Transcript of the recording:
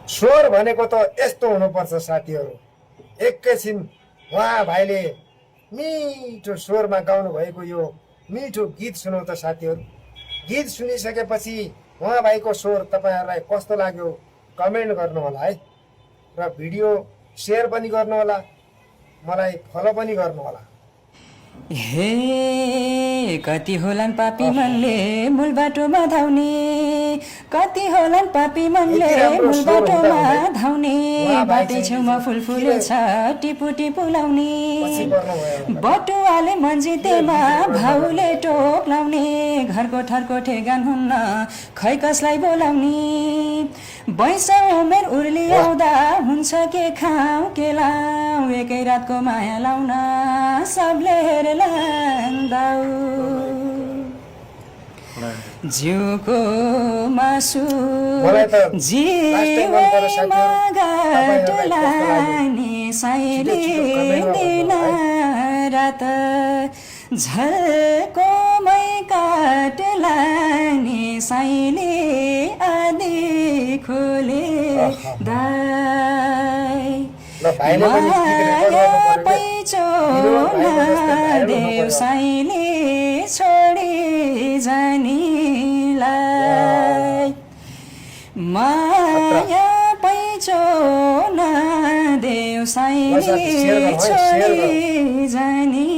स्वर भनेको त यस्तो हुनुपर्छ साथीहरू। एकैछिन उहाँ भाइले मिठो स्वरमा गाउनु भएको यो मिठो गीत सुनौ त साथीहरू। गीत सुनिसकेपछि उहाँ भाइको स्वर तपाईँहरूलाई कस्तो लाग्यो कमेन्ट गर्नुहोला है, र भिडियो सेयर पनि गर्नुहोला, मलाई फलो पनि गर्नुहोला। हे कति होलान् पापी मनले मूल बाटोमा धाउने, कति होलान् पापी मनले मूल बाटोमा धाउने, बाटै छेउमा फुल फुलेछ टिपु टिपु लाउने, बटुवाले मन्जितेमा भाउले टोक लाउने, घरको ठरको ठेगान हुन्न खै कसलाई बोलाउने, बैसौँ उमेर उर्ली आउँदा हुन्छ के खाऊ के लाऊ, एकै रातको माया लाउन सबले हेरलान्दाऊ, जिउको मासु जीवनमा गाट लाने साइले दिन रात, झल्कोमै काट लाने साइले आदि खोले दाई, माया पैचो देव साइले छोडी जानीलाई, माया पैचो देव साइले छोडी जानी